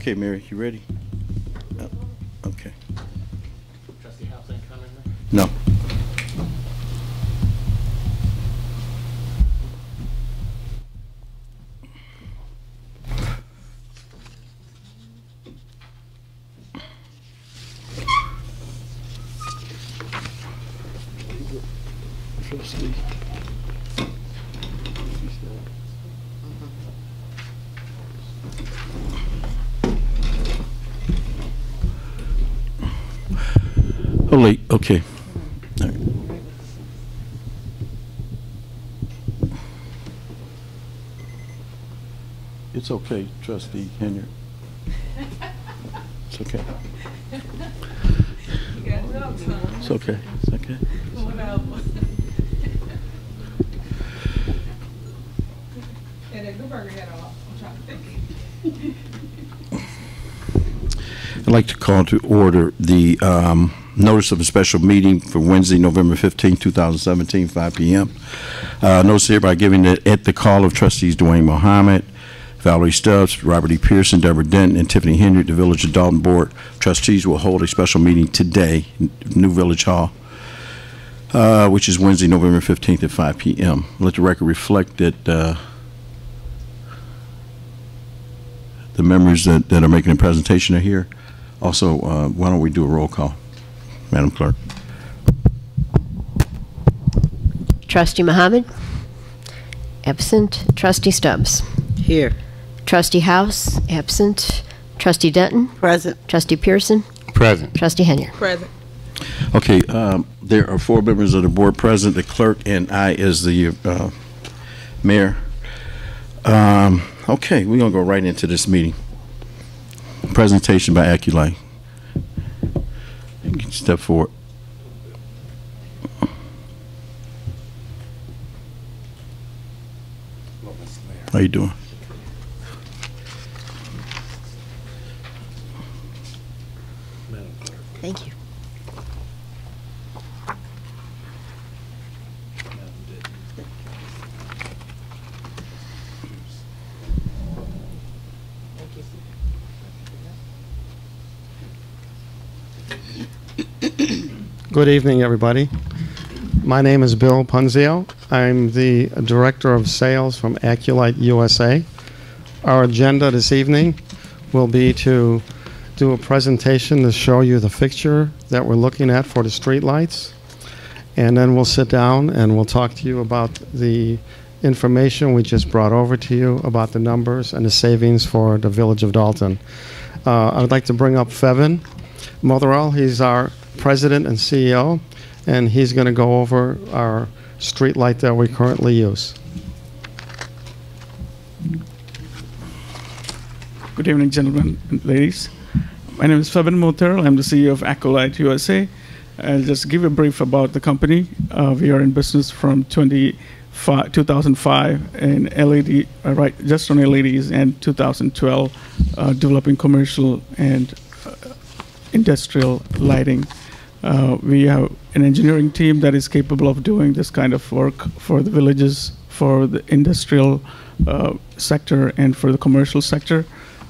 Okay, Mary, you ready? Okay. Trustee House ain't coming there? No. Trustee. Oh, late. Okay. All right. It's okay, Trustee Henry. It's okay. It's okay. It's okay. I'd like to call to order the notice of a special meeting for Wednesday, November 15, 2017, 5 p.m. Notice hereby giving it at the call of trustees Dwayne Mohammed, Valerie Stubbs, Robert E. Pearson, Deborah Denton, and Tiffany Henry. The Village of Dalton Board trustees will hold a special meeting today, New Village Hall, which is Wednesday, November 15th at 5 p.m. Let the record reflect that the members that are making the presentation are here. Also, why don't we do a roll call, Madam Clerk? Trustee Mohammed? Absent. Trustee Stubbs? Here. Trustee House? Absent. Trustee Denton? Present. Trustee Pearson? Present. Trustee Henry? Present. Okay, there are 4 members of the board present, the clerk and I as the mayor. Okay, we're going to go right into this meeting. Presentation by Aculite. You can step forward. How you doing? Thank you. Good evening, everybody. My name is Bill Punzio. I'm the Director of Sales from Aculite USA. Our agenda this evening will be to do a presentation to show you the fixture that we're looking at for the street lights. And then we'll sit down and we'll talk to you about the information we just brought over to you about the numbers and the savings for the Village of Dalton. I would like to bring up Fevin Motherell. He's our President and CEO, and he's going to go over our street light that we currently use. Good evening, gentlemen and ladies. My name is Fevin Motherell. I'm the CEO of Aculite USA. I'll just give a brief about the company. We are in business from 2005 in LED, just on LEDs, and 2012 developing commercial and industrial lighting. We have an engineering team that is capable of doing this kind of work for the villages, for the industrial sector, and for the commercial sector.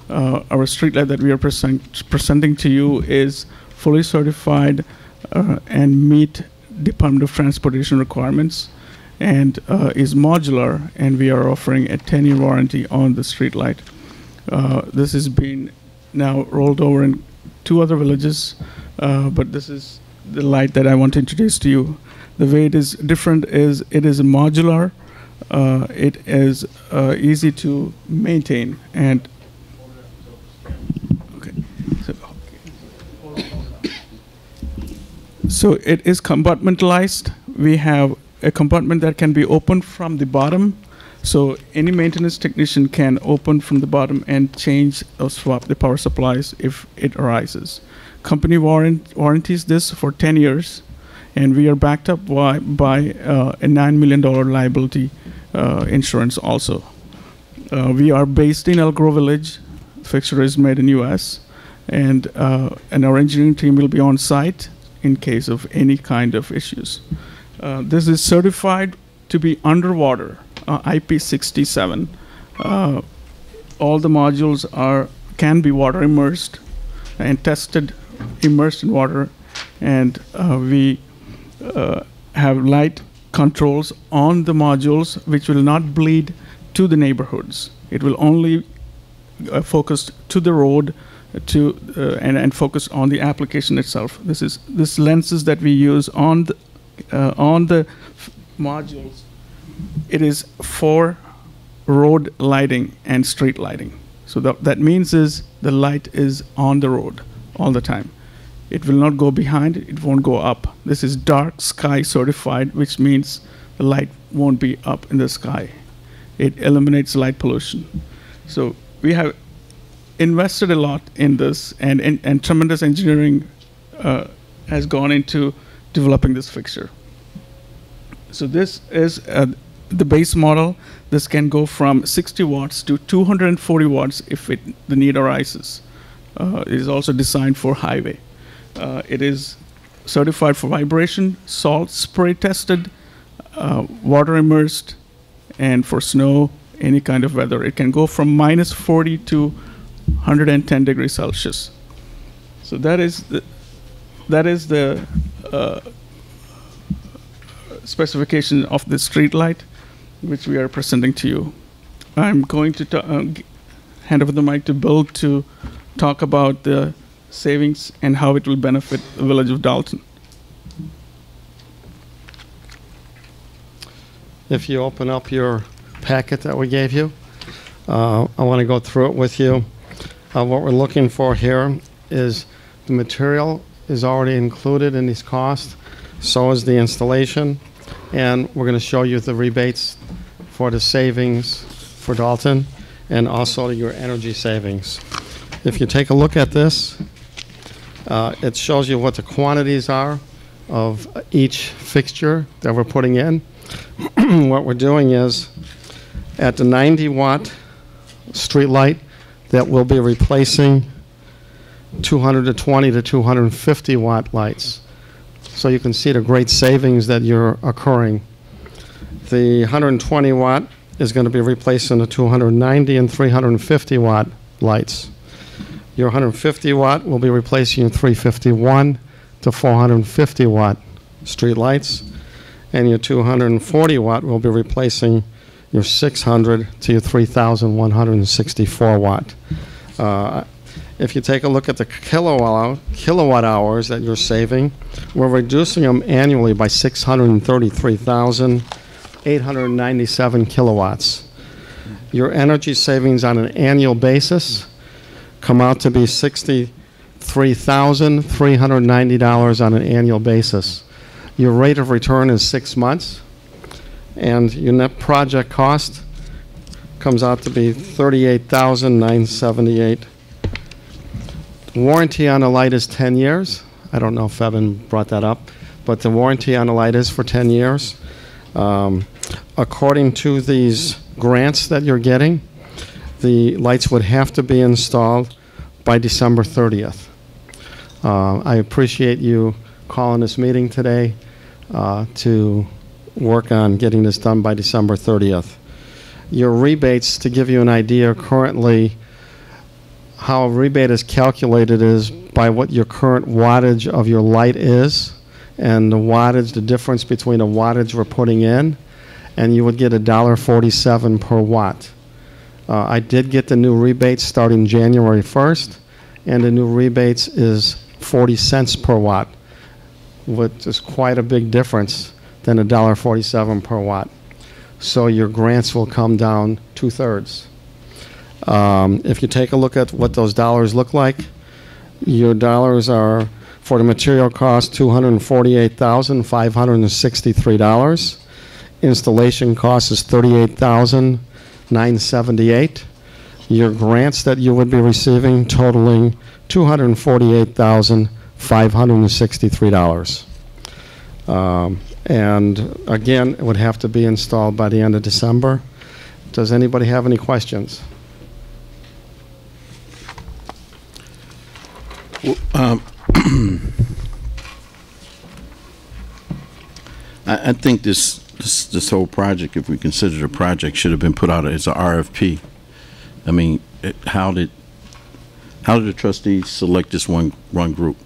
Our streetlight that we are presenting to you is fully certified and meet Department of Transportation requirements, and is modular, and we are offering a 10-year warranty on the streetlight. This has been now rolled over in 2 other villages, but this is the light that I want to introduce to you. The way it is different is it is modular, it is easy to maintain, and okay. So it is compartmentalized. We have a compartment that can be opened from the bottom, so any maintenance technician can open from the bottom and change or swap the power supplies if it arises. Company warranties this for 10 years, and we are backed up by a $9 million liability insurance also. We are based in Elk Grove Village. Fixture is made in U.S., and our engineering team will be on site in case of any kind of issues. This is certified to be underwater, IP67. All the modules can be water immersed and tested immersed in water, and we have light controls on the modules which will not bleed to the neighborhoods. It will only focus to the road and focus on the application itself. This lenses that we use on the modules. It is for road lighting and street lighting. So that means is the light is on the road all the time. It will not go behind, it won't go up. This is dark sky certified, which means the light won't be up in the sky. It eliminates light pollution. So we have invested a lot in this, and tremendous engineering has gone into developing this fixture. So this is the base model. This can go from 60 watts to 240 watts if the need arises. It is also designed for highway. It is certified for vibration, salt spray tested, water immersed, and for snow, any kind of weather. It can go from -40 to 110 degrees Celsius. So that is the specification of the street light, which we are presenting to you. I'm going to hand over the mic to Bill to talk about the savings and how it will benefit the village of Dalton. If you open up your packet that we gave you, I want to go through it with you. What we're looking for here is the material is already included in these costs, so is the installation, and we're going to show you the rebates for the savings for Dalton and also your energy savings. If you take a look at this, it shows you what the quantities are of each fixture that we're putting in. What we're doing is, at the 90-watt street light, that will be replacing 220 to 250 watt lights. So you can see the great savings that you're occurring. The 120 watt is going to be replacing the 290 and 350 watt lights. Your 150 watt will be replacing your 351 to 450 watt street lights, and your 240 watt will be replacing your 600 to your 3,164 watt. If you take a look at the kilowatt hours that you're saving, we're reducing them annually by 633,897 kilowatts. Your energy savings on an annual basis come out to be $63,390 on an annual basis. Your rate of return is 6 months, and your net project cost comes out to be $38,978. Warranty on the light is 10 years. I don't know if Evan brought that up, but the warranty on the light is for 10 years. According to these grants that you're getting, the lights would have to be installed by December 30th. I appreciate you calling this meeting today to work on getting this done by December 30th. Your rebates, to give you an idea, currently how a rebate is calculated is by what your current wattage of your light is, and the wattage, the difference between the wattage we're putting in, and you would get $1.47 per watt. I did get the new rebates starting January 1st, and the new rebates is 40 cents per watt, which is quite a big difference than $1.47 per watt. So your grants will come down 2/3. If you take a look at what those dollars look like, your dollars are, for the material cost, $248,563. Installation cost is $38,978. Your grants that you would be receiving totaling $248,563. And again, it would have to be installed by the end of December. Does anybody have any questions? I think this whole project, if we consider the project, should have been put out as a RFP. I mean, how did How did the trustees select this one group?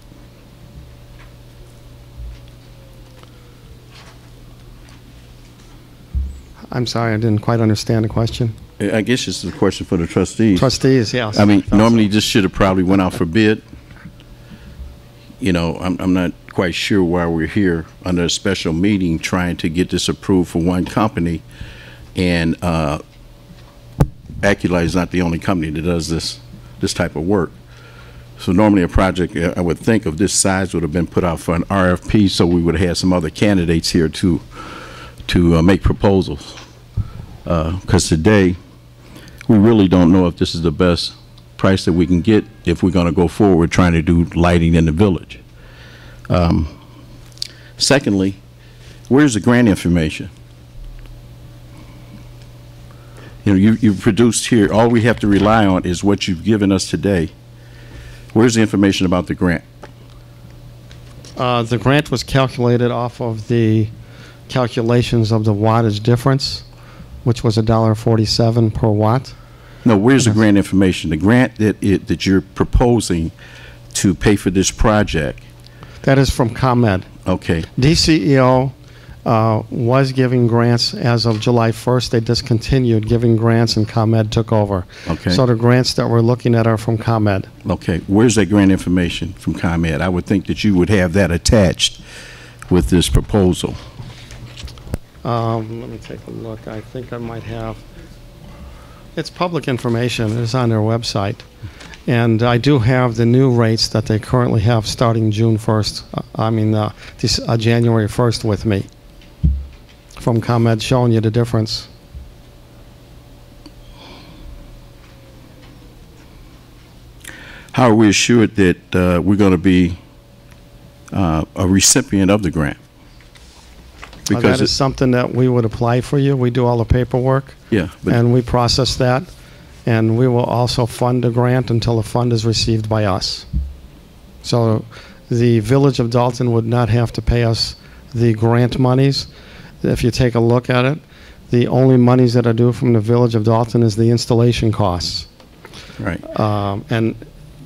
I'm sorry, I didn't quite understand the question. I guess it's a question for the trustees. Trustees, yes. I mean, Felt so. normally this should have probably went out for bid. You know, I'm not quite sure why we're here under a special meeting trying to get this approved for one company, and Aculite is not the only company that does this type of work. So normally a project, I would think, of this size would have been put out for an RFP, so we would have had some other candidates here to make proposals. Because today, we really don't know if this is the best price that we can get if we're going to go forward trying to do lighting in the village. Secondly, where's the grant information? You know, you've produced here, all we have to rely on is what you've given us today. Where's the information about the grant? The grant was calculated off of the calculations of the wattage difference, which was $1.47 per watt. No, where's the grant information? The grant that you're proposing to pay for this project. That is from ComEd. Okay, DCEO was giving grants as of July 1st. They discontinued giving grants, and ComEd took over. okay, So the grants that we're looking at are from ComEd. okay. Where's that grant information from ComEd? I would think that you would have that attached with this proposal. Let me take a look. I think I might have. It's public information. It's on their website. And I do have the new rates that they currently have starting June 1st, January 1st with me from ComEd, showing you the difference. How are we assured that we're going to be a recipient of the grant? That is something that we would apply for you. We do all the paperwork, Yeah, but and we process that. And we will also fund the grant until the fund is received by us. So the Village of Dalton would not have to pay us the grant monies. If you take a look at it, the only monies that are due from the Village of Dalton is the installation costs. right. And,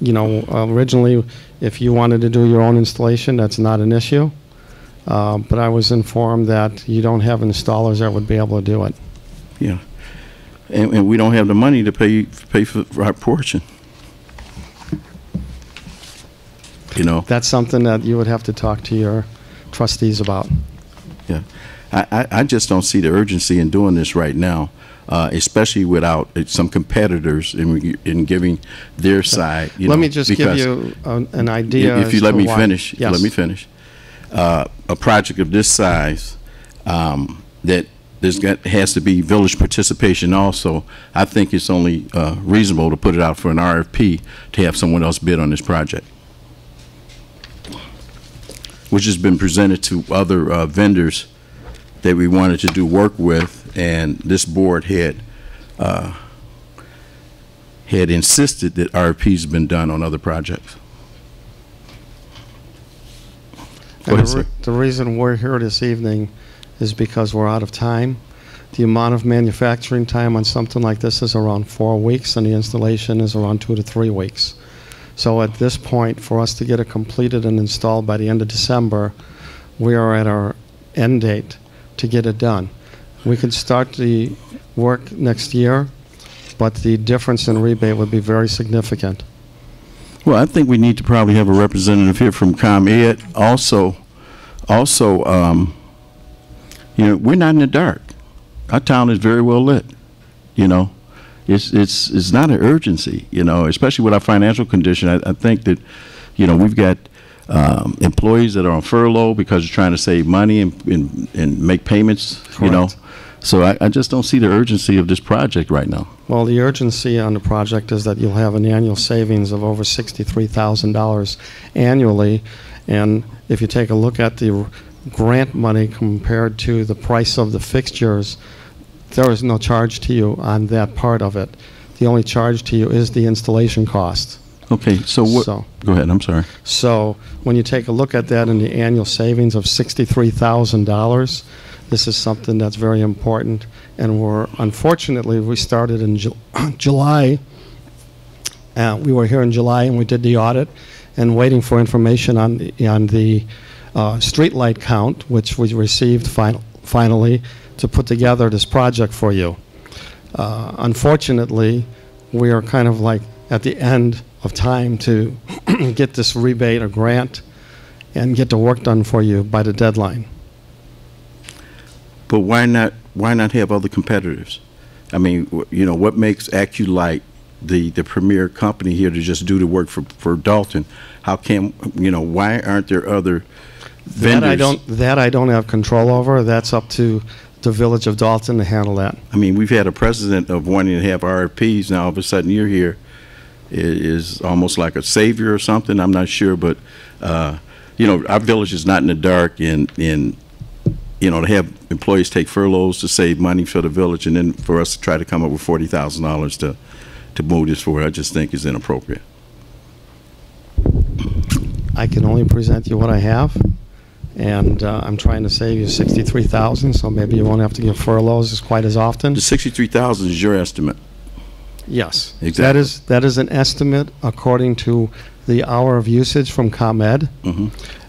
you know, originally, if you wanted to do your own installation, that's not an issue. But I was informed that you don't have installers that would be able to do it. Yeah. And we don't have the money to pay for our portion. You know? That's something that you would have to talk to your trustees about. Yeah. I just don't see the urgency in doing this right now, especially without some competitors in giving their side. You Let know, me just give because you an idea. If you as let to me why. finish, Yes. let me finish. A project of this size that has to be village participation also, I think it's only reasonable to put it out for an RFP to have someone else bid on this project, which has been presented to other vendors that we wanted to do work with, and this board had insisted that RFPs have been done on other projects. Go ahead, sir. The reason we're here this evening is because we're out of time. The amount of manufacturing time on something like this is around 4 weeks, and the installation is around 2 to 3 weeks. So at this point, for us to get it completed and installed by the end of December, we are at our end date to get it done. We could start the work next year, but the difference in rebate would be very significant. Well, I think we need to probably have a representative here from ComEd. Also, you know, we're not in the dark. Our town is very well lit. You know, it's not an urgency. You know, especially with our financial condition. I think that, you know, we've got employees that are on furlough because they're trying to save money and make payments. Correct. You know, so I just don't see the urgency of this project right now. Well, the urgency on the project is that you'll have an annual savings of over $63,000 annually. And if you take a look at the grant money compared to the price of the fixtures, there is no charge to you on that part of it. The only charge to you is the installation cost. Okay, so what? So- Go ahead. I'm sorry. So when you take a look at that in the annual savings of $63,000, this is something that's very important. And unfortunately, we started in July, We were here in July and we did the audit and waiting for information on the street light count, which we received finally to put together this project for you. Unfortunately, we are kind of like at the end of time to get this rebate or grant and get the work done for you by the deadline. But why not have other competitors? I mean, what makes AccuLight the premier company here to just do the work for Dalton? How can, why aren't there other vendors? That I don't have control over. That's up to the Village of Dalton to handle that. I mean, we've had a precedent of wanting to have RFPs. Now, all of a sudden, you're here. It is almost like a savior or something. I'm not sure, but our village is not in the dark, and to have employees take furloughs to save money for the village, and then for us to try to come up with $40,000 to move this forward, I just think is inappropriate. I can only present you what I have, and I'm trying to save you $63,000, so maybe you won't have to give furloughs quite as often. The $63,000 is your estimate. Yes. Exactly. That is an estimate according to the hour of usage from ComEd,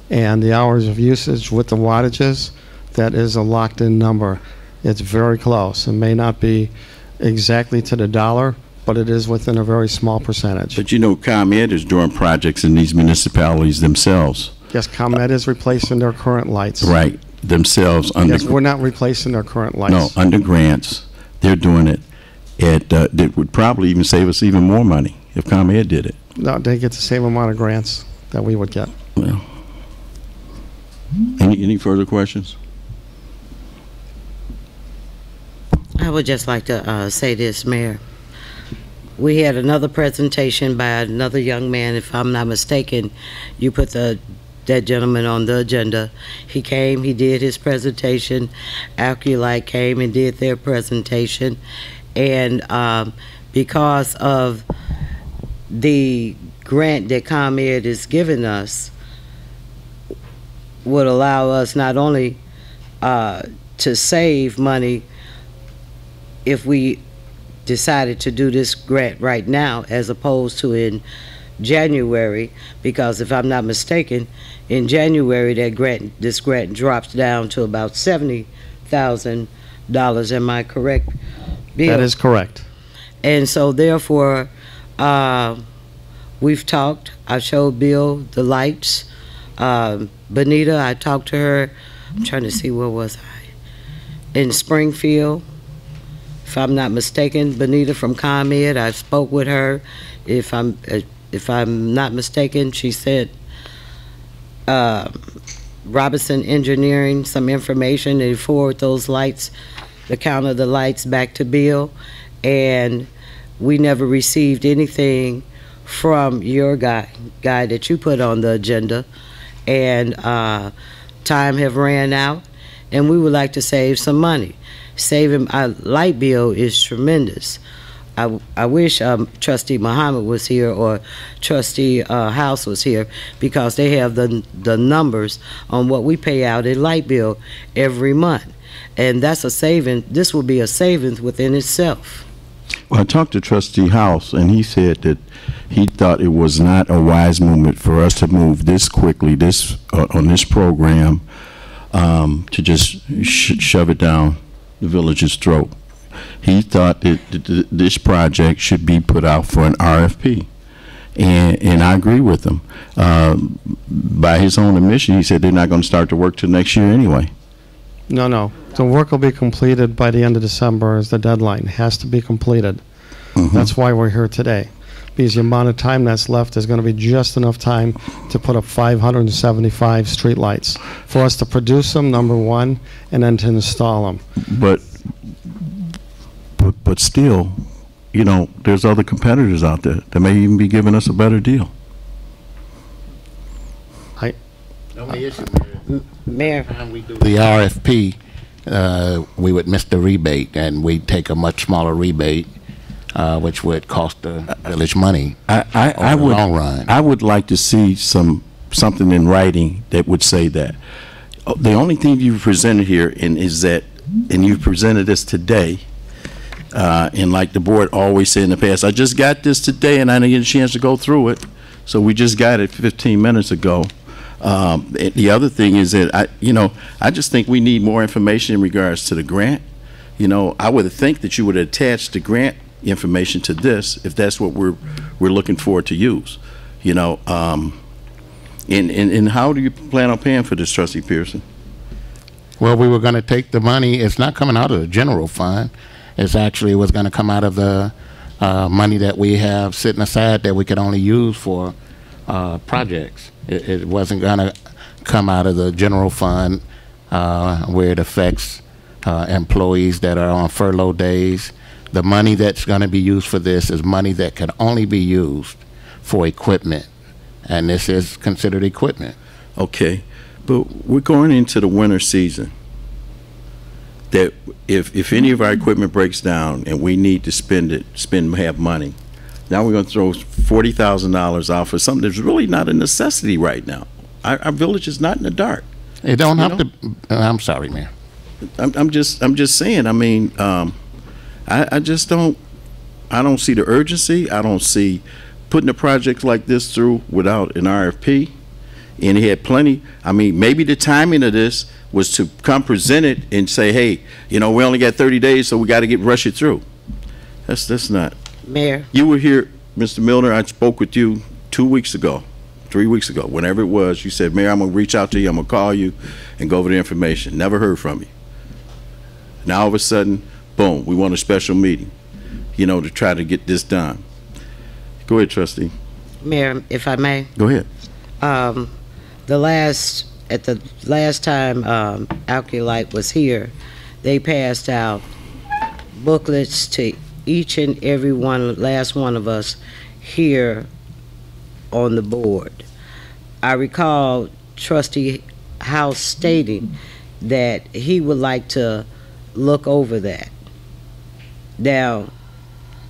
and the hours of usage with the wattages. That is a locked-in number. It's very close. It may not be exactly to the dollar, but it is within a very small percentage. But ComEd is doing projects in these municipalities themselves. Yes, ComEd is replacing their current lights. Right, themselves. Yes, we're not replacing their current lights. No, under grants. They're doing it. That would probably even save us even more money if ComEd did it. No, they get the same amount of grants that we would get. Well, any further questions? I would just like to say this, Mayor. We had another presentation by another young man. If I'm not mistaken, you put that gentleman on the agenda. He came, he did his presentation. AccuLight came and did their presentation. And because of the grant that ComEd is giving us, would allow us not only to save money if we decided to do this grant right now as opposed to in January, because if I'm not mistaken, in January this grant drops down to about $70,000. Am I correct, Bill? That is correct. And so therefore, we've talked. I showed Bill the lights. Benita, I talked to her. I'm trying to see, where was I? In Springfield. If I'm not mistaken, Benita from ComEd, I spoke with her. If I'm not mistaken, she said Robinson Engineering some information and forward those lights, the count of the lights, back to Bill, and we never received anything from your guy that you put on the agenda, and time have ran out, and we would like to save some money. Saving our light bill is tremendous. I wish Trustee Muhammad was here or Trustee House was here, because they have the numbers on what we pay out in light bill every month, and that's a saving. This will be a savings within itself. Well, I talked to Trustee House, and he said that he thought it was not a wise movement for us to move this quickly on this program to just shove it down the village's throat. He thought that this project should be put out for an RFP, and I agree with him. By his own admission, he said they're not going to start the work till next year anyway. No. The work will be completed by the end of December is the deadline. It has to be completed. That's why we're here today, because the amount of time that's left is going to be just enough time to put up 575 streetlights for us to produce them, number one, and then to install them. But still, there's other competitors out there that may even be giving us a better deal. The only issue, Mayor, time we do the RFP, we would miss the rebate, and we'd take a much smaller rebate, which would cost the village money over the long run. I would like to see something in writing that would say that. The only thing you've presented here is that, and you've presented this today, And like the board always said in the past, I just got this today and I didn't get a chance to go through it. So we just got it 15 minutes ago. The other thing is that I just think we need more information in regards to the grant. I would think that you would attach the grant information to this if that's what we're looking for to use. And how do you plan on paying for this, Trustee Pearson? Well, we were going to take the money. It's not coming out of the general fund. It's actually was going to come out of the money that we have sitting aside that we could only use for projects. It wasn't going to come out of the general fund where it affects employees that are on furlough days. The money that's going to be used for this is money that can only be used for equipment, and this is considered equipment. Okay, but we're going into the winter season. That if any of our equipment breaks down and we need to have money, now we're going to throw $40,000 out for something that's really not a necessity right now. Our village is not in the dark. It don't have to. I'm sorry, Mayor. I'm just saying. I mean, I just don't. I don't see the urgency. I don't see putting a project like this through without an RFP. And he had plenty. I mean, maybe the timing of this was to come present it and say, hey, we only got 30 days, so we got to rush it through. That's not. Mayor. You were here, Mr. Milner. I spoke with you 2 weeks ago, 3 weeks ago, whenever it was. You said, Mayor, I'm going to reach out to you. I'm going to call you and go over the information. Never heard from you. Now, all of a sudden, boom, we want a special meeting, to try to get this done. Go ahead, Trustee. Mayor, if I may. Go ahead. The last time Alculite was here, they passed out booklets to each and every last one of us here on the board. I recall Trustee House stating that he would like to look over that. Now,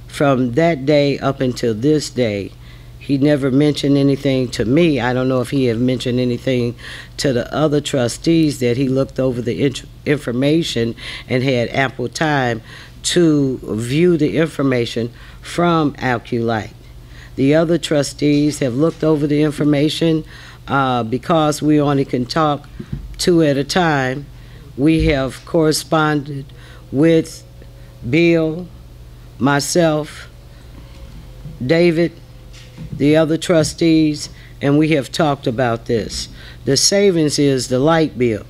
from that day up until this day, he never mentioned anything to me. I don't know if he had mentioned anything to the other trustees that he looked over the information and had ample time to view the information from Alculite. The other trustees have looked over the information because we only can talk two at a time. We have corresponded with Bill, myself, David, the other trustees, and we have talked about this. The savings is the light bill.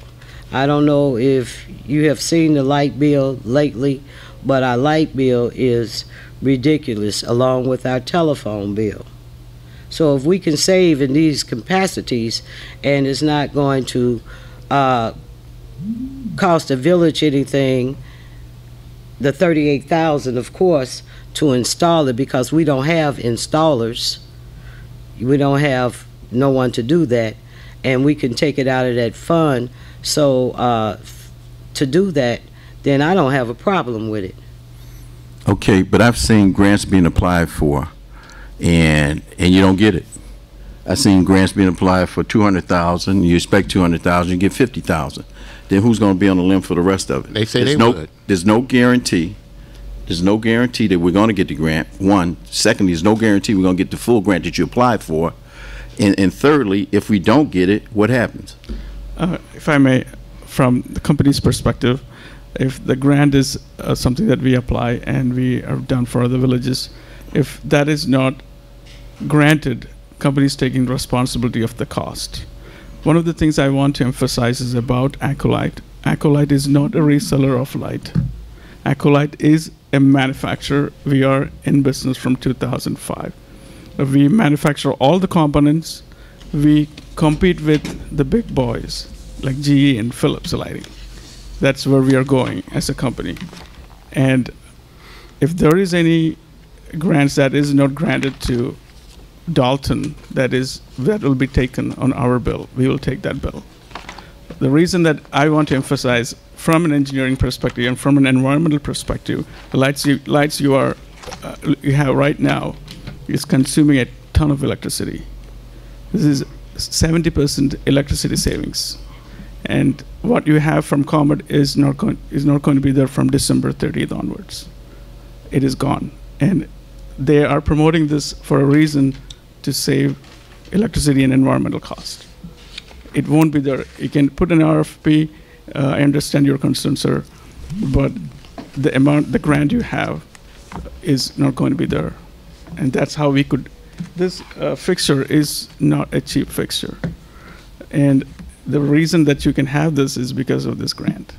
I don't know if you have seen the light bill lately, but our light bill is ridiculous along with our telephone bill. So if we can save in these capacities and it's not going to cost the village anything, the $38,000, of course, to install it, because we don't have installers. We don't have no one to do that, and we can take it out of that fund. So to do that, then I don't have a problem with it. Okay, but I've seen grants being applied for, and you don't get it. I've seen grants being applied for $200,000. You expect $200,000, you get $50,000. Then who's going to be on the limb for the rest of it? They say would. There's no guarantee. There's no guarantee that we're going to get the grant. One. Secondly, there's no guarantee we're going to get the full grant that you applied for. And thirdly, if we don't get it, what happens? If I may, from the company's perspective, if the grant is something that we apply and we have done for other villages, if that is not granted, companies taking responsibility of the cost. One of the things I want to emphasize is about Alculite. Alculite is not a reseller of light. Alculite is a manufacturer. We are in business from 2005. We manufacture all the components. We compete with the big boys like GE and Philips Lighting. That's where we are going as a company. And if there is any grants that is not granted to Dalton, that will be taken on our bill, we will take that bill. The reason that I want to emphasize from an engineering perspective and from an environmental perspective, the lights you have right now is consuming a ton of electricity. This is 70% electricity savings, and what you have from ComEd is not going to be there from December 30th onwards. it is gone. And they are promoting this for a reason, to save electricity and environmental cost. It won't be there. You can put an RFP. I understand your concern, sir, but the grant you have is not going to be there. And that's how we could, this fixture is not a cheap fixture. And the reason that you can have this is because of this grant.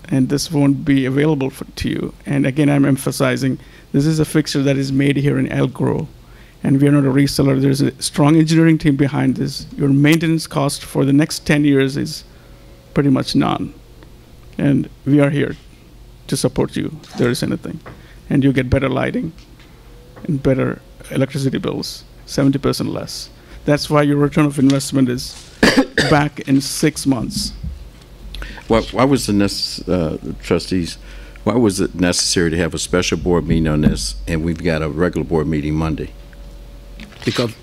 And this won't be available to you. And again, I'm emphasizing, this is a fixture that is made here in Elk Grove, and we are not a reseller. There's a strong engineering team behind this. Your maintenance cost for the next 10 years is pretty much none. And we are here to support you if there is anything. And you get better lighting and better electricity bills, 70% less. That's why your return of investment is back in 6 months. Why was trustees, why was it necessary to have a special board meeting on this, and we've got a regular board meeting Monday? Because,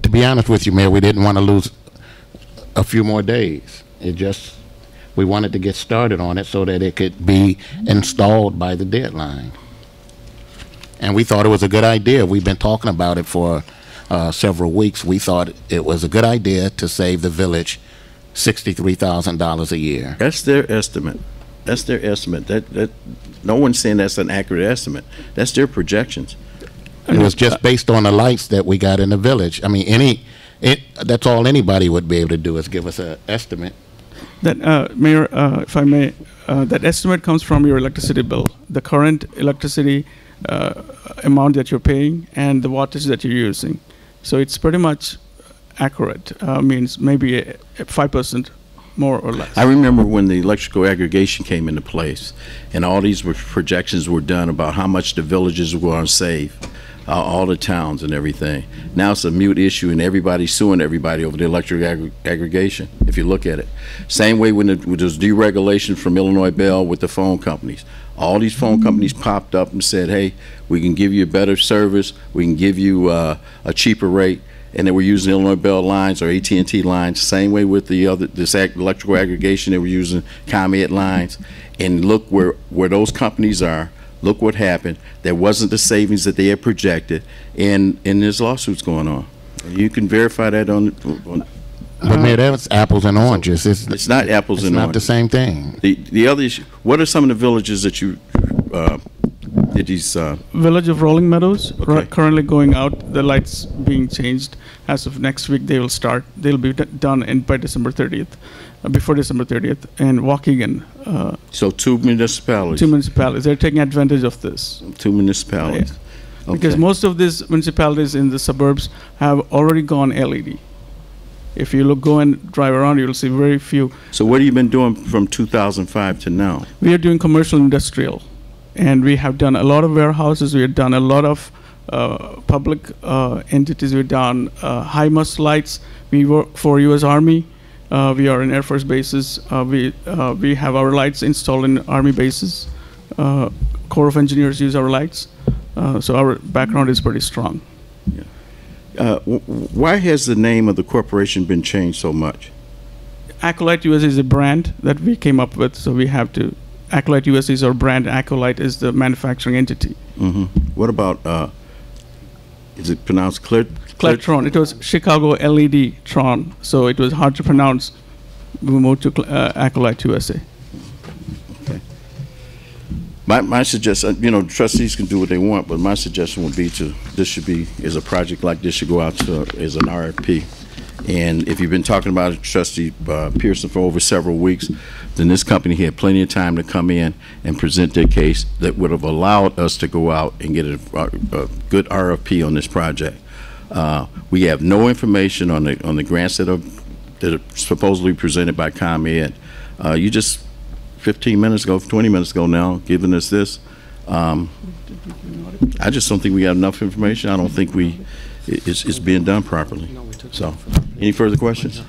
to be honest with you, Mayor, we didn't want to lose a few more days. We wanted to get started on it so that it could be installed by the deadline. And we thought it was a good idea. We've been talking about it for several weeks. We thought it was a good idea to save the village $63,000 a year. That's their estimate. That's their estimate. That no one's saying that's an accurate estimate. That's their projections. It was just based on the lights that we got in the village. I mean, that's all anybody would be able to do is give us an estimate. That, Mayor, if I may, that estimate comes from your electricity bill, the current electricity amount that you're paying and the wattage that you're using. So it's pretty much accurate, means maybe 5% more or less. I remember when the electrical aggregation came into place, and all these projections were done about how much the villages were going to save, all the towns and everything. Now it's a mute issue, and everybody's suing everybody over the electric aggregation, if you look at it. Same way when there's deregulation from Illinois Bell with the phone companies. All these phone companies popped up and said, hey, we can give you a better service, we can give you a cheaper rate, and they were using Illinois Bell lines or AT&T lines. Same way with this electrical aggregation, they were using ComEd lines. And look where those companies are. Look what happened. There wasn't the savings that they had projected, and there's lawsuits going on. You can verify that on But Mayor, that's apples and oranges. It's not apples and oranges. It's not the same thing. The other issue, what are some of the villages that you did these? Village of Rolling Meadows, Okay. currently going out, the lights being changed. As of next week, they will start. They'll be done by December 30th, before December 30th. And Waukegan, So two municipalities. two municipalities, they're taking advantage of this. Two municipalities. Because Okay. most of these municipalities in the suburbs have already gone LED. If you go and drive around, you'll see very few. So what have you been doing from 2005 to now? We are doing commercial industrial, and we have done a lot of warehouses. We have done a lot of public entities. We've done HIMARS lights. We work for U.S. Army. We are in Air Force bases. We have our lights installed in Army bases. Corps of Engineers use our lights. So our background is pretty strong. Why has the name of the corporation been changed so much? Acolyte USA is a brand that we came up with, so we have to. Acolyte USA is our brand. Acolyte is the manufacturing entity. Mm-hmm. What about, is it pronounced Clertron. It was Chicago LED Tron, so it was hard to pronounce. We moved to Acolyte USA. My suggestion, trustees can do what they want, but my suggestion would be is a project like this should go out as an RFP. And if you've been talking about it, Trustee Pearson, for over several weeks, then this company had plenty of time to come in and present their case that would have allowed us to go out and get a good RFP on this project. We have no information on the grants that are supposedly presented by ComEd. You just 15 minutes ago, 20 minutes ago now, giving us this. I just don't think we have enough information. I don't think it's being done properly. So, any further questions?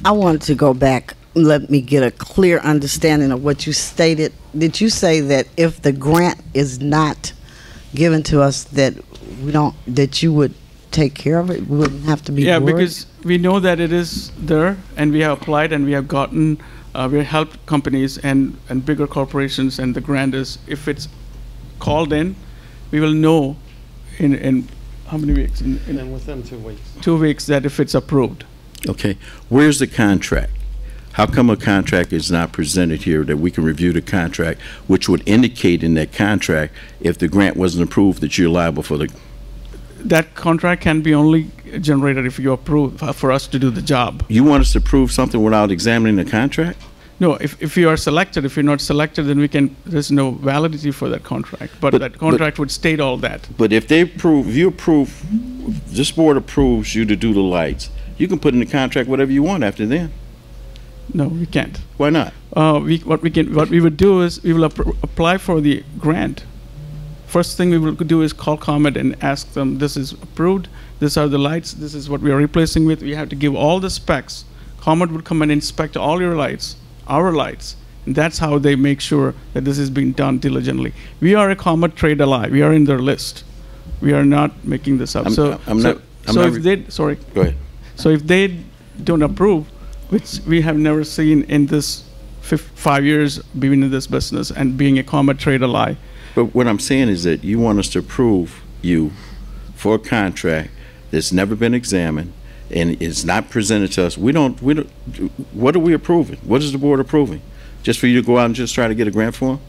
I wanted to go back. Let me get a clear understanding of what you stated. Did you say that if the grant is not given to us, that you would take care of it? We wouldn't have to be worried? Because we know that it is there, and we have applied, and we have gotten. We have helped companies and bigger corporations, and the grant is, if it's called in, we will know in how many weeks? In And within 2 weeks. 2 weeks that if it's approved. Okay, where's the contract? How come a contract is not presented here that we can review the contract, which would indicate in that contract, if the grant wasn't approved, that you're liable for the, That contract can be only generated if you approve for us to do the job. you want us to prove something without examining the contract? No, if you are selected, if you're not selected, then there's no validity for that contract. But But- that contract would state all that. But if they approve, if you approve, this board approves you to do the lights, you can put in the contract whatever you want after then. No, we can't. Why not? What we would do is we will apply for the grant. First thing we will do is call ComEd and ask them, this is approved, these are the lights, this is what we are replacing with. We have to give all the specs. ComEd would come and inspect all your lights, our lights, and that's how they make sure that this is being done diligently. We are a ComEd trade ally. We are in their list. We are not making this up. Sorry. Go ahead. So if they don't approve, which we have never seen in this 5 years being in this business and being a ComEd trade ally. But what I'm saying is that you want us to approve you for a contract that's never been examined and is not presented to us. We don't, what are we approving? What is the board approving? Just for you to go out and just try to get a grant for them?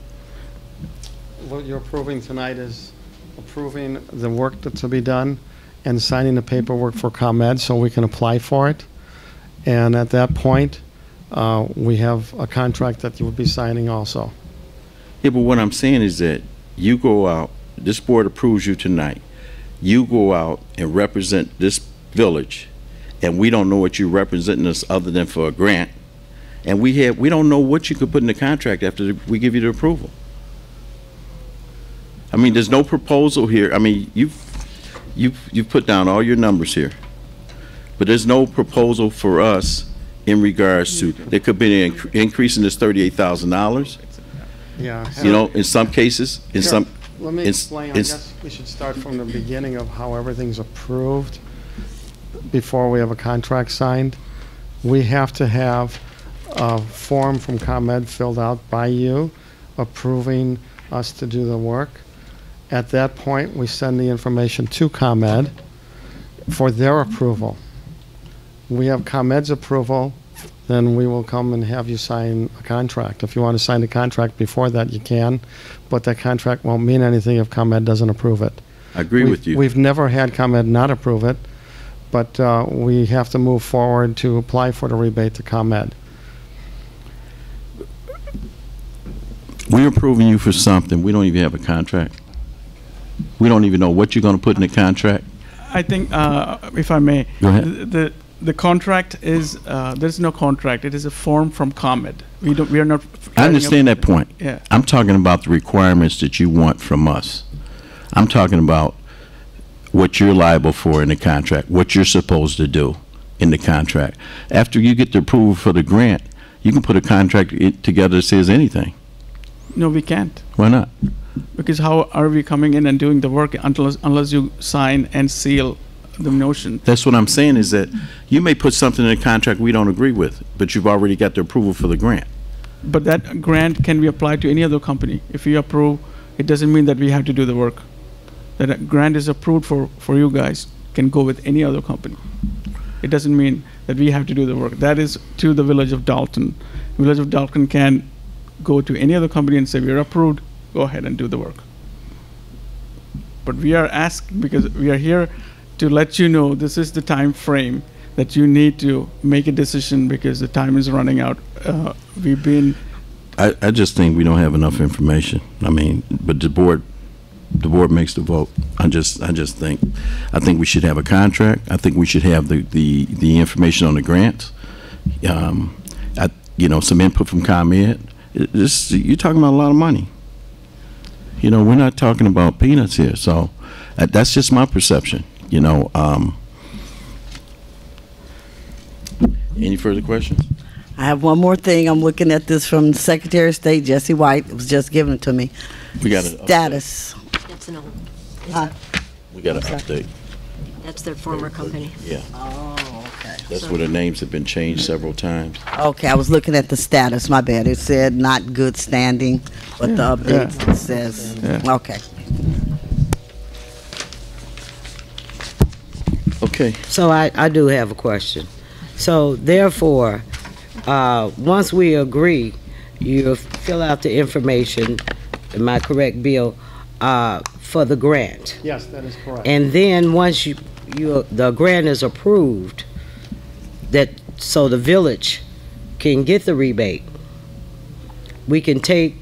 What you're approving tonight is approving the work that's to be done and signing the paperwork for ComEd so we can apply for it. And at that point, we have a contract that you will be signing also. Yeah, but what I'm saying is that you go out, this board approves you tonight. You go out and represent this village, and we don't know what you're representing us other than for a grant. And we don't know what you could put in the contract after we give you the approval. I mean, there's no proposal here. I mean, you've put down all your numbers here, but there's no proposal for us in regards to, there could be an increase in this $38,000. Yeah. You know, in some cases, in Sure. some, Let me it's- explain. I it's- guess we should start from the beginning of how everything's approved before we have a contract signed. We have to have a form from ComEd filled out by you approving us to do the work. At that point, we send the information to ComEd for their approval. We have ComEd's approval, then we will come and have you sign a contract. If you want to sign the contract before that, you can, but that contract won't mean anything if ComEd doesn't approve it. I agree with you. We've never had ComEd not approve it, but we have to move forward to apply for the rebate to ComEd. We're approving you for something. We don't even have a contract. We don't even know what you're going to put in the contract. I think, if I may, Go ahead. the contract is, there's no contract. It is a form from ComEd. We are not. I understand that point. Yeah. I'm talking about the requirements that you want from us. I'm talking about what you're liable for in the contract, what you're supposed to do in the contract. After you get the approval for the grant, you can put a contract together that says anything. No, we can't. Why not? Because how are we coming in and doing the work unless you sign and seal the notion? That's what I'm saying, is that you may put something in the contract we don't agree with, but you've already got the approval for the grant. But that grant can be applied to any other company. If you approve, it doesn't mean that we have to do the work. That a grant is approved for you guys can go with any other company. It doesn't mean that we have to do the work. That is to the Village of Dalton. Village of Dalton can go to any other company and say, we're approved, go ahead and do the work. But we are asked, because we are here to let you know this is the time frame that you need to make a decision because the time is running out. We've been, I just think we don't have enough information. I mean, but the board makes the vote. I think we should have a contract. I think we should have the information on the grants. Some input from ComEd. You're talking about a lot of money. We're not talking about peanuts here. So that's just my perception. Any further questions? I have one more thing. I'm looking at this from Secretary of State Jesse White. It was just given to me. We got it. Status. That's an old, We got an update. that's their former company. Yeah. Oh, okay. That's where the names have been changed several times. Okay, I was looking at the status, my bad. It said not good standing, but the update says, Yeah. okay. Okay. So I do have a question. So therefore, once we agree, you fill out the information, am I correct, Bill, for the grant? Yes, that is correct. And then once the grant is approved, so the village can get the rebate, we can take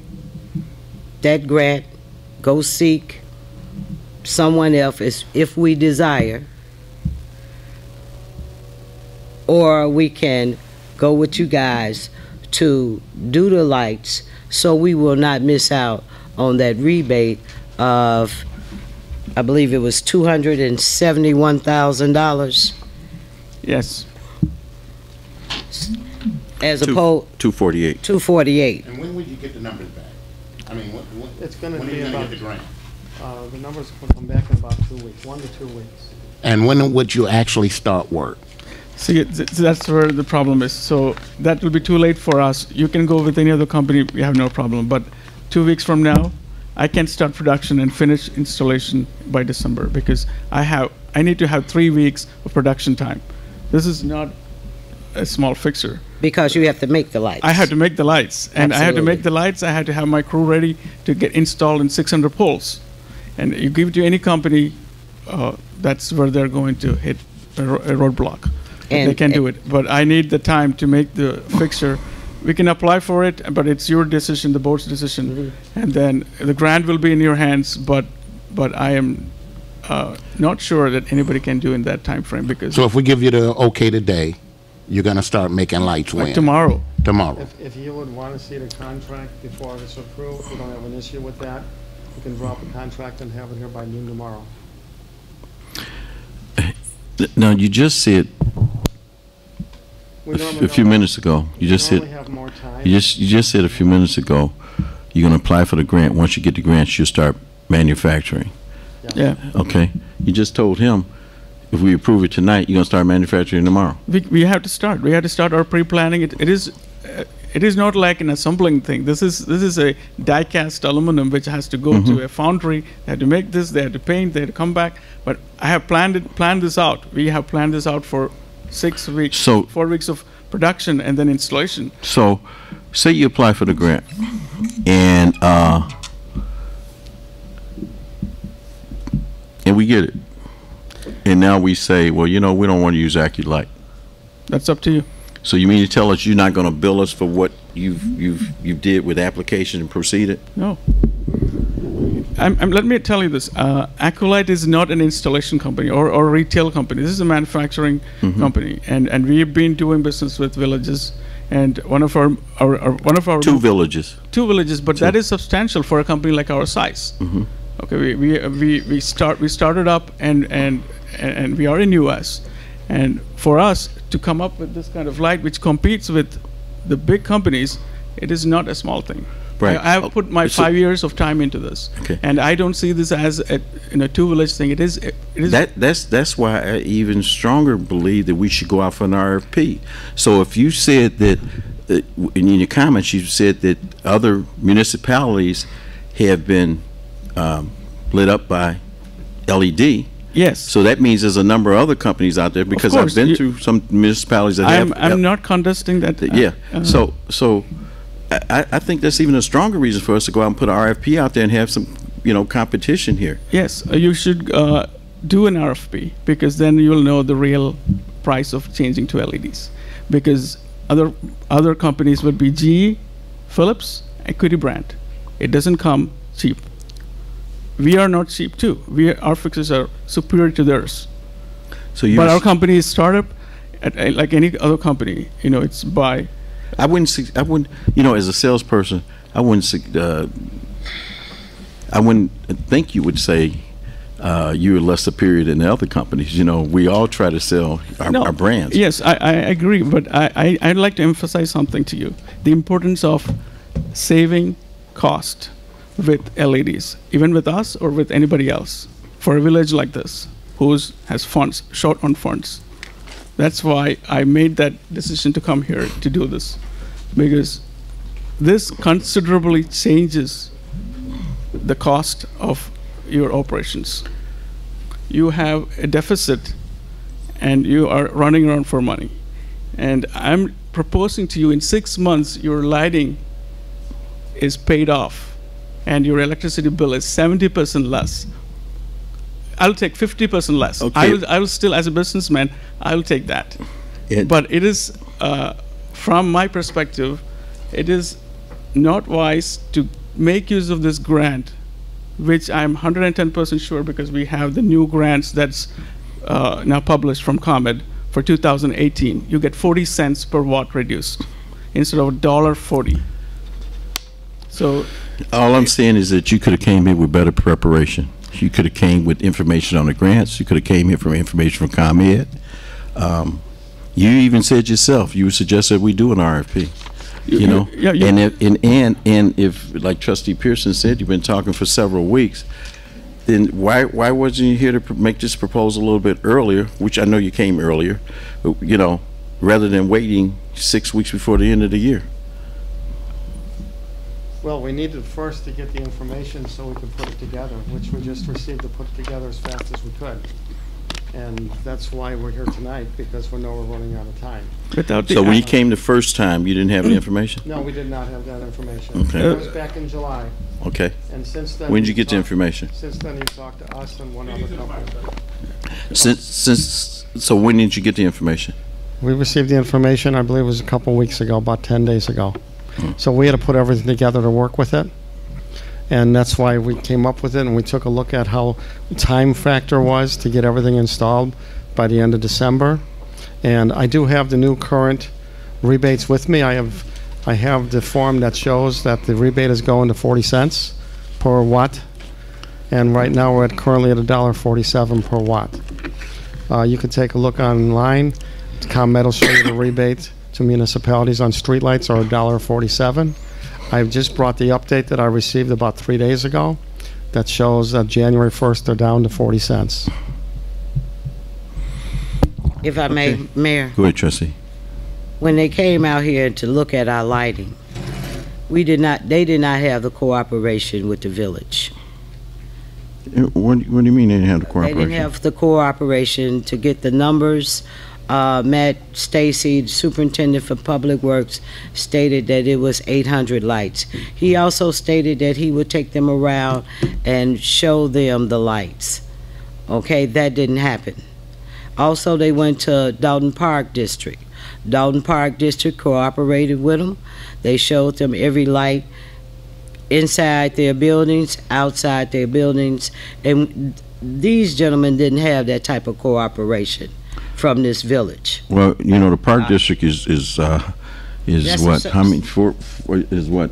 that grant, go seek someone else if we desire, or we can go with you guys to do the lights so we will not miss out on that rebate of, I believe it was $271,000 Yes. as opposed 248. 248. And when would you get the numbers back? I mean, It's going to when are be you gonna about, get the grant? the numbers will come back in about 2 weeks, 1 to 2 weeks. And when would you actually start work? See, that's where the problem is. So that will be too late for us. You can go with any other company, we have no problem. But 2 weeks from now, I can start production and finish installation by December because I need to have 3 weeks of production time. This is not a small fixer. Because you have to make the lights. I had to make the lights, and I had to make Absolutely. the lights. I had to have my crew ready to get installed in 600 poles. And you give it to any company, that's where they're going to hit a roadblock. They And- can do it, but I need the time to make the fixture. We can apply for it, but it's your decision, the board's decision, and then the grant will be in your hands. But I am not sure that anybody can do in that time frame because So if we give you the okay today, you're gonna start making lights when? tomorrow. Tomorrow. If you would want to see the contract before it's approved, we don't have an issue with that. You can drop the contract and have it here by noon tomorrow. Now, you just said We normally a few don't- minutes ago, you we just normally said, have more time. you just said a few minutes ago, you're gonna apply for the grant. Once you get the grant, you'll start manufacturing. Yeah, Okay? You just told him, if we approve it tonight, you're gonna start manufacturing tomorrow. we have to start. We have to start our pre-planning. It is not like an assembling thing. This is a die-cast aluminum which has to go to a foundry. They have to make this. They have to paint. They have to come back. But I have planned this out. We have planned this out for 6 weeks, So- 4 weeks of production and then installation. So, say you apply for the grant, and we get it. And now we say, well, we don't want to use AccuLight. That's up to you. So you mean to tell us you're not going to bill us for what you did with application and proceeded? No. Let me tell you this. AccuLight is not an installation company or a retail company. This is a manufacturing company, and we've been doing business with villages. And one of our Two villages. two villages, but that is substantial for a company like our size. Okay, we started up and we are in U.S. and for us to come up with this kind of light which competes with the big companies, it is not a small thing. Right. I have put my So- 5 years of time into this, Okay. and I don't see this as a two village thing. It is. That's why I even stronger believe that we should go out for an RFP. So if you said that, in your comments, you said that other municipalities have been lit up by LED. Yes. So that means there's a number of other companies out there, because I've course, been you- through some municipalities that have. I'm not contesting that. Yeah. So I think that's even a stronger reason for us to go out and put an RFP out there and have some, competition here. Yes, you should do an RFP because then you'll know the real price of changing to LEDs. Because other companies would be GE, Philips, Equity Brand. It doesn't come cheap. We are not cheap too. Our fixes are superior to theirs. So you. But our company is startup, like any other company. It's by. I wouldn't, as a salesperson, I wouldn't think you would say you're less superior than the other companies. We all try to sell our brands. Yes, I agree, but I'd like to emphasize something to you. The importance of saving cost with LEDs, even with us or with anybody else. For a village like this, has funds, short on funds, That's why I made that decision to come here to do this, because this considerably changes the cost of your operations. You have a deficit and you are running around for money. And I'm proposing to you in 6 months, your lighting is paid off and your electricity bill is 70% less. I'll take 50% less. Okay. I will still, as a businessman, I will take that. It- But it is, from my perspective, it is not wise to make use of this grant, which I'm 110% sure, because we have the new grants that's now published from ComEd for 2018. You get 40 cents per watt reduced instead of $1.40. So All I'm saying is that you could have came here with better preparation. You could have came with information on the grants. You could have came here from information from ComEd. You even said yourself, you suggested we do an RFP. You know, yeah, and if, like Trustee Pearson said, you've been talking for several weeks, then why wasn't you here to make this proposal a little bit earlier, which I know you came earlier, but, you know, rather than waiting 6 weeks before the end of the year? Well, we needed first to get the information so we could put it together, which we just received to put it together as fast as we could. And that's why we're here tonight, because we know we're running out of time. without the So when you came the first time, you didn't have any information? No, we did not have that information. Okay. That was back in July, Okay. and since then. When did you we've get the talked- information? Since then, you talked to us and one other company. So when did you get the information? We received the information, I believe it was a couple weeks ago, about 10 days ago. So we had to put everything together to work with it. And that's why we came up with it, and we took a look at how time factor was to get everything installed by the end of December. And I do have the new current rebates with me. I have the form that shows that the rebate is going to 40 cents per watt. And right now, we're currently at $1.47 per watt. You can take a look online. ComEd will show you the rebate to municipalities on streetlights are $1.47. I've just brought the update that I received about 3 days ago that shows that January 1st they're down to 40 cents. If I may, Okay. Mayor, Go ahead, Trustee. when they came out here to look at our lighting, they did not have the cooperation with the village. What do you mean they didn't have the They cooperation? didn't have the cooperation to get the numbers. Matt Stacy, Superintendent for Public Works, stated that it was 800 lights. He also stated that he would take them around and show them the lights. Okay, that didn't happen. Also, they went to Dalton Park District. Dalton Park District cooperated with them. They showed them every light inside their buildings, outside their buildings, and these gentlemen didn't have that type of cooperation from this village. Well, you know, the Park District is That's what, a- how many, is what,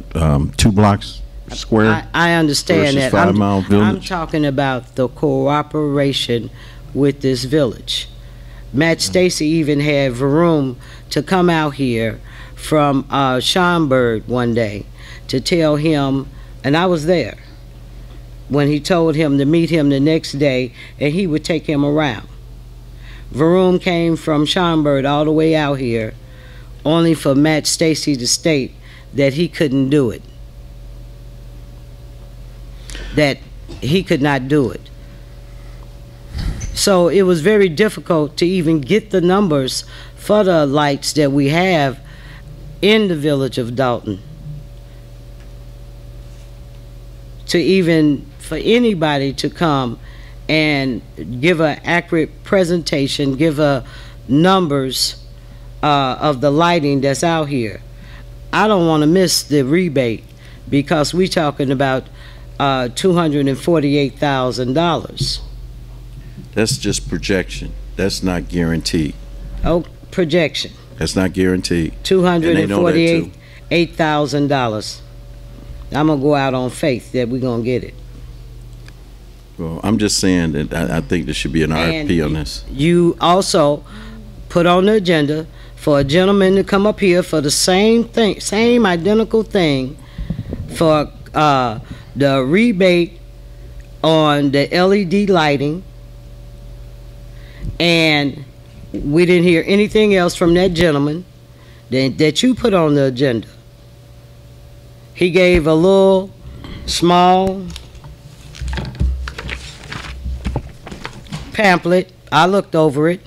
2 blocks square? I understand versus that. 5 Mile I'm Village? talking about the cooperation with this village. Matt Stacy even had Varum to come out here from Schaumburg one day to tell him, and I was there, when he told him to meet him the next day and he would take him around. Varum came from Schaumburg all the way out here, only for Matt Stacy to state that he couldn't do it. That he could not do it. So it was very difficult to even get the numbers for the lights that we have in the village of Dalton. To even, for anybody to come and give an accurate presentation, give numbers of the lighting that's out here. I don't want to miss the rebate because we're talking about $248,000. That's just projection. That's not guaranteed. Oh, projection, That's not guaranteed. And they know that too. $248,000. I'm gonna go out on faith that we're gonna get it. Well, I'm just saying that I think there should be an RFP on this. You also put on the agenda for a gentleman to come up here for the same thing, same identical thing, for the rebate on the LED lighting and We didn't hear anything else from that gentleman that you put on the agenda. He gave a little small pamphlet. I looked over it.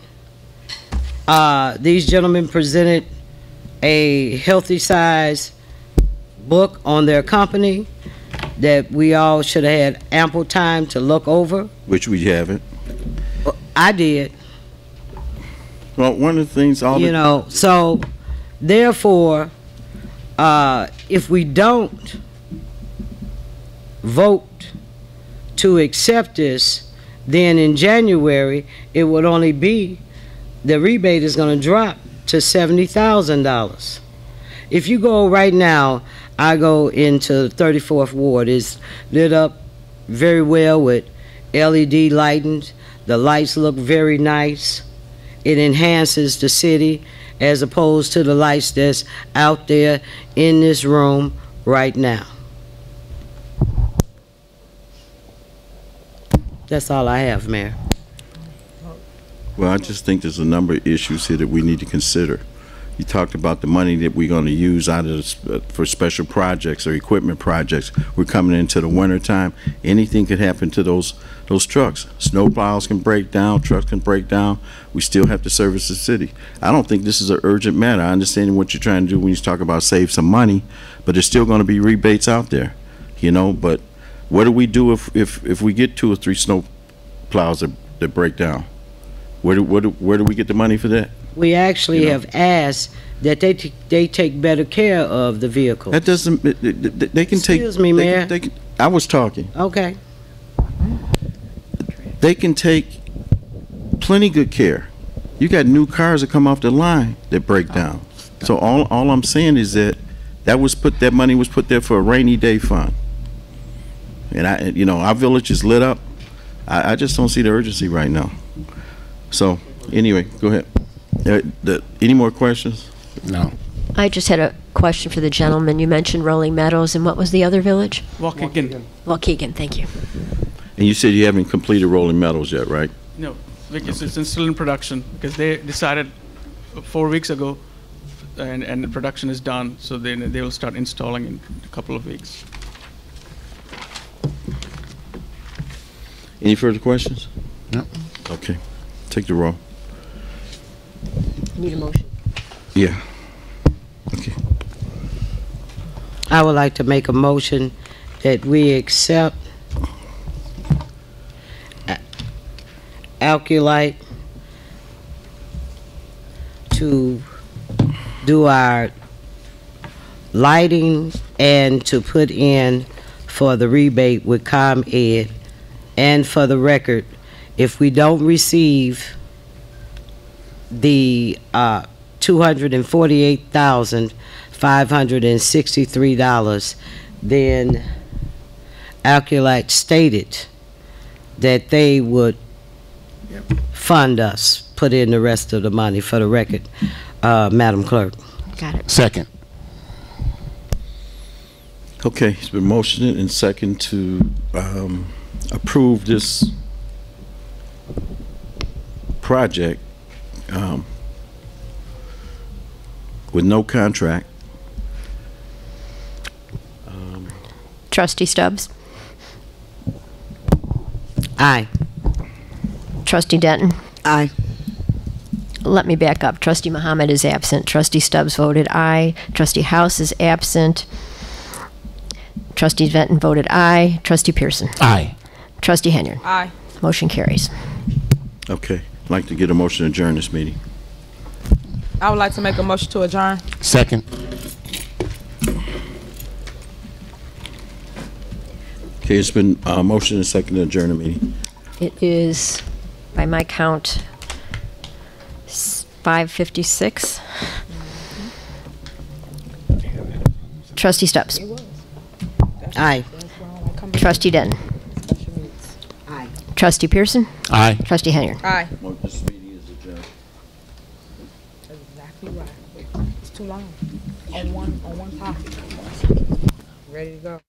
These gentlemen presented a healthy size book on their company that we all should have had ample time to look over. Which we haven't. I did. Well, one of the things, So therefore, if we don't vote to accept this, then in January, it would only be, the rebate is going to drop to $70,000. If you go right now, I go into 34th Ward. It's lit up very well with LED lighting. The lights look very nice. It enhances the city as opposed to the lights that's out there in this room right now. That's all I have, Mayor. well, I just think there's a number of issues here that we need to consider. You talked about the money that we're going to use out of for special projects or equipment projects. We're coming into the winter time. Anything could happen to those trucks. Snow plows can break down, trucks can break down. We still have to service the city. I don't think this is an urgent matter. I understand what you're trying to do when you talk about save some money, but there's still going to be rebates out there, you know. But what do we do if we get 2 or 3 snow plows that break down? Where do we get the money for that? We actually have asked that they take better care of the vehicle. That doesn't. They can take. Excuse me, Mayor. I was talking. Okay. They can take plenty good care. You got new cars that come off the line that break down. So all I'm saying is that that money was put there for a rainy day fund. And our village is lit up. I just don't see the urgency right now. So anyway, go ahead. Any more questions? No. I just had a question for the gentleman. You mentioned Rolling Meadows, and what was the other village? Waukegan. Waukegan, thank you. And you said you haven't completed Rolling Meadows yet, right? No, because it's still in production, because they decided 4 weeks ago, and the production is done, so they will start installing in a couple of weeks. Any further questions? No. Okay. Take the roll. Need a motion. Yeah. Okay. I would like to make a motion that we accept Alculite to do our lighting and to put in for the rebate with ComEd. And for the record, if we don't receive the $248,563, then Alculite stated that they would fund us, put in the rest of the money. For the record, Madam Clerk. Got it. Second. Okay, it's been motioned and second to approve this project with no contract. Trustee Stubbs. Aye. Trustee Denton. Aye. Let me back up. Trustee Muhammad is absent. Trustee Stubbs voted aye. Trustee House is absent. Trustee Denton voted aye. Trustee Pearson. Aye. Trustee Henyard. Aye. Motion carries. Okay, I'd like to get a motion to adjourn this meeting. I would like to make a motion to adjourn. Second. Okay, it's been motion and second to adjourn the meeting. It is, by my count, 5:56. Trustee Stubbs. Aye. Trustee Denton. Aye. Trustee Pearson. Aye. Trustee Henyard. Aye. This meeting is adjourned. That's exactly right. It's too long. On one topic. Ready to go.